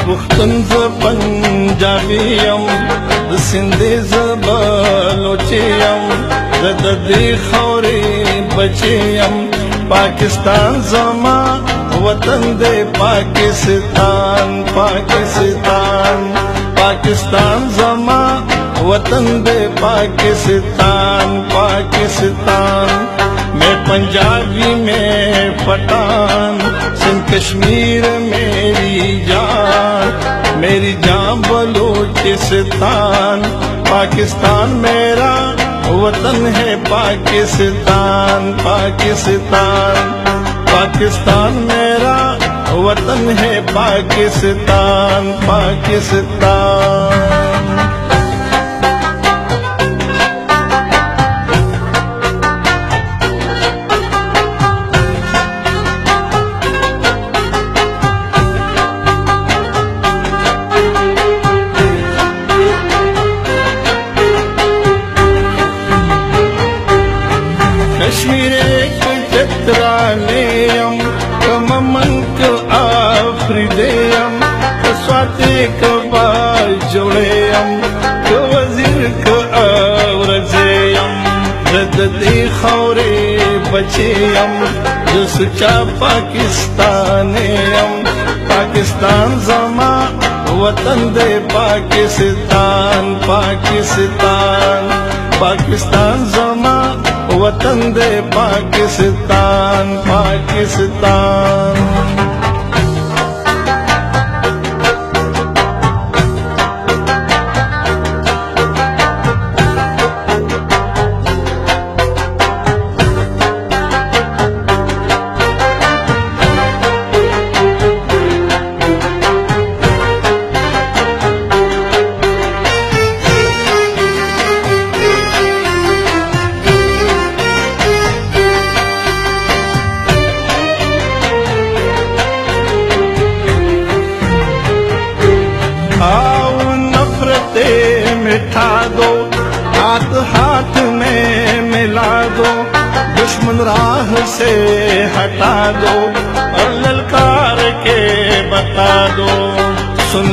پښتون ز پنجابي يم د سندي ز بلوچي يم د دې خوري بچي يم پاکستان زما وطن دې پاکستان پاکستان پاکستان زما وطن دے پاکستان پاکستان میں پنجابی میں پٹھان سندھ کشمیر میری جان بلوچستان پاکستان میرا وطن ہے پاکستان پاکستان پاکستان میرا وطن ہے پاکستان پاکستان کشمیر ایک چترالیم کممنک آفریدیم کسواتے کبال جوڑیم کوزیر کورزیم زددی خورے بچیم جسچا پاکستانیم پاکستان زما وطن دے پاکستان پاکستان پاکستان زما وطن دے پاکستان پاکستان मिठा दो हाथ हाथ में मिला दो दुश्मन राह से हटा दो और ललकार के बता दो सुन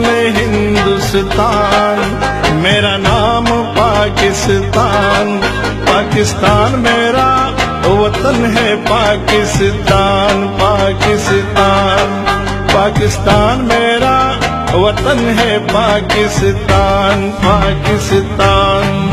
ले हिंदुस्तान मेरा नाम पाकिस्तान पाकिस्तान मेरा वतन है पाकिस्तान पाकिस्तान पाकिस्तान मेरा वतन है पाकिस्तान पाकिस्तान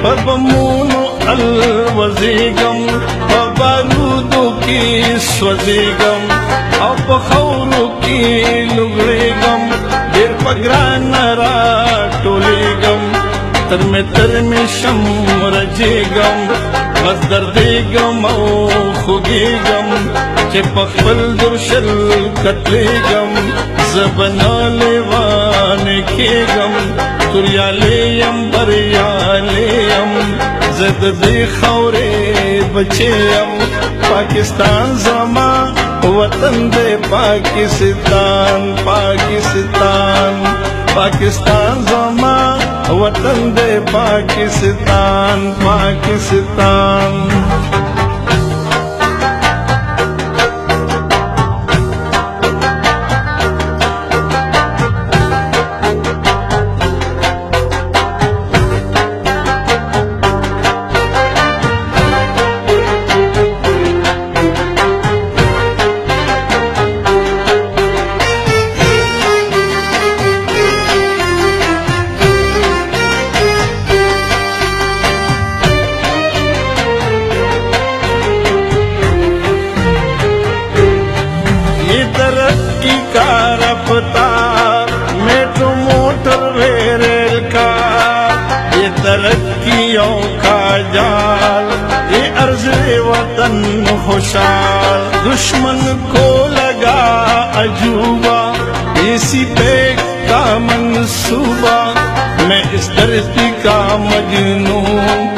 बबमूनो अलवजीगम बबारूदो की स्वजीगम अब खौरो की लुगरेगम देर पगरान रा टोलीगम तर में शम रजेगम बस दर्देगम ओ खुगेगम चे पखल दुर्शल कतलेगम जबना लेवान केगम तुरियालेयम बरियालेयम जद दे खौरे बचेयम पाकिस्तान जमा वतन दे पाकिस्तान पाकिस्तान पाकिस्तान जमा वतन दे पाकिस्तान पाकिस्तान होशियार, दुश्मन को लगा अजूबा, इसी पे का मंसूबा, मैं इस धरती का मजनू,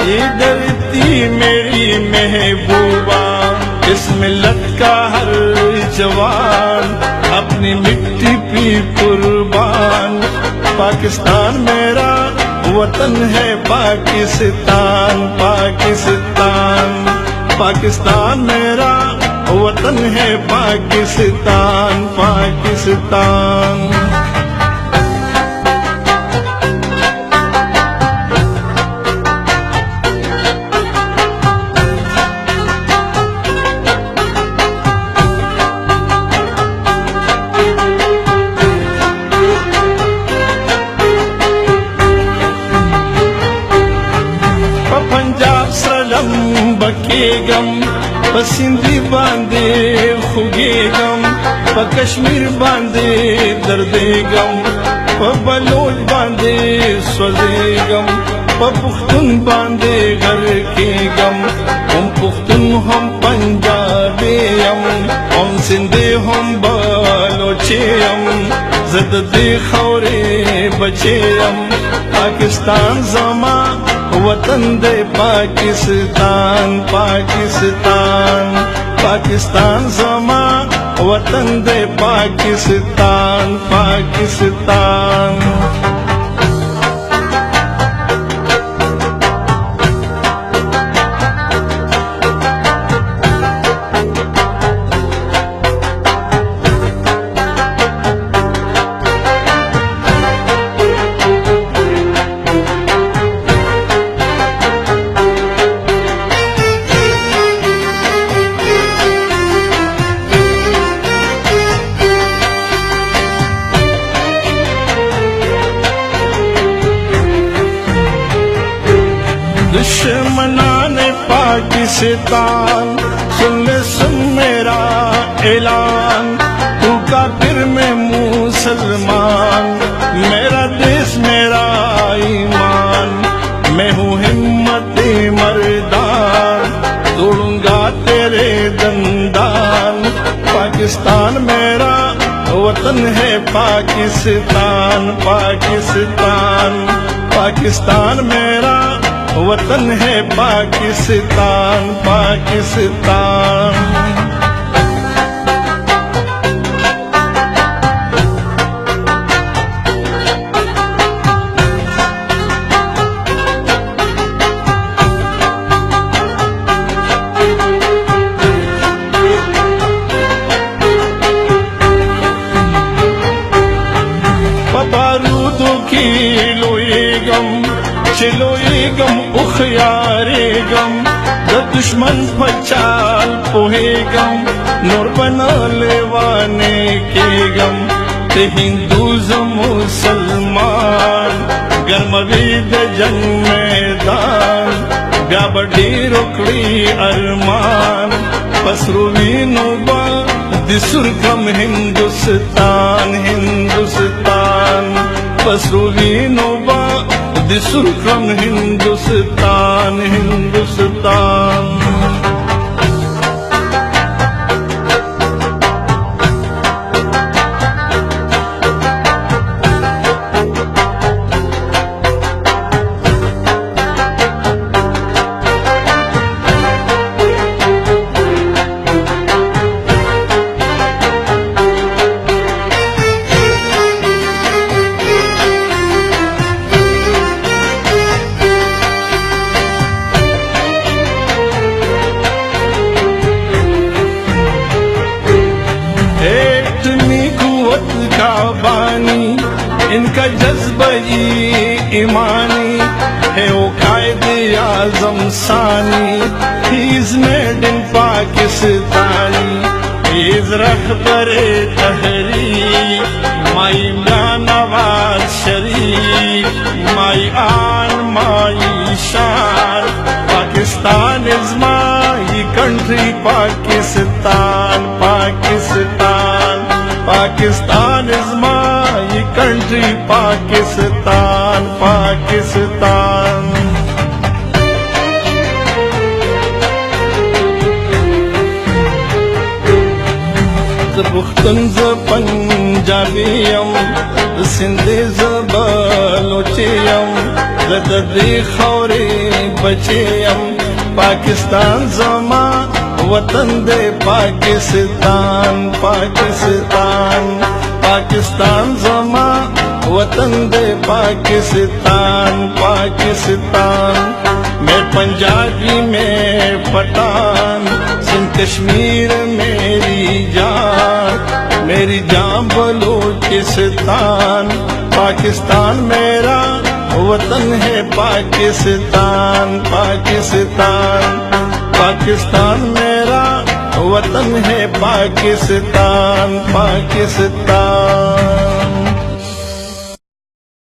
ये धरती मेरी महबूबा, इस मिल्लत का हर जवान अपनी मिट्टी पे कुर्बान। पाकिस्तान मेरा वतन है, पाकिस्तान पाकिस्तान, पाकिस्तान मेरा वतन है, पाकिस्तान पाकिस्तान। बकेगम पसिंदी बांधे खुगेगम, कश्मीर बांधे दर्देगम, बलोच बांधे स्वजेगम, पुख्तुन बांधे घर के गम, हम पुख्तुन हम पंजाबेयम, हम सिंधे हम बलोचेयम, जद दे खौरे बचेयम। पाकिस्तान जमा वतन दे पाकिस्तान पाकिस्तान, पाकिस्तान जमा वतन दे पाकिस्तान पाकिस्तान। दुश्मनाने पाकिस्तान सुन ले सुन मेरा ऐलान, तू काफिर में मुसलमान, मेरा देश मेरा ईमान, मैं हूँ हिम्मती मर्दान, तोड़ूंगा तेरे दंदान। पाकिस्तान मेरा वतन है, पाकिस्तान पाकिस्तान, पाकिस्तान मेरा वतन है, पाकिस्तान पाकिस्तान। बारूदों की लोएगम, चलोएगम उखयारेगम, द दुश्मन पचाल पोहेगम, नूर बना लेवाने के गम, ते हिंदू मुसलमान, गर्मवीद जंग मैदान, ब्याबडी रोकड़ी अरमान, पसरुवी नुबा दिसुरगम हिंदुस्तान हिंदुस्तान, पसरुवी नुबा दिसुरगम हिंदुस्तान हिंदुस्तान। का बानी इनका जज्बा ईमानी है, वो कायदे आज़म सानी, he is made in Pakistani, he is रहबरे तहरीक, माई नवाज शरीफ, माई आन माई शान, Pakistan is my country, Pakistan Pakistan, Pakistan is my country, Pakistan, Pakistan। पुख्तन ज पंजाबीयम सिंधी ज बलोचियम ददे खौरे बचेयम पाकिस्तान जमा वतन दे पाकिस्तान पाकिस्तान पाकिस्तान जमा वतन दे पाकिस्तान पाकिस्तान मैं पंजाबी में पठान सिंध कश्मीर मेरी जान बलूचिस्तान पाकिस्तान मेरा वतन है पाकिस्तान पाकिस्तान पाकिस्तान मेरा वतन है पाकिस्तान पाकिस्तान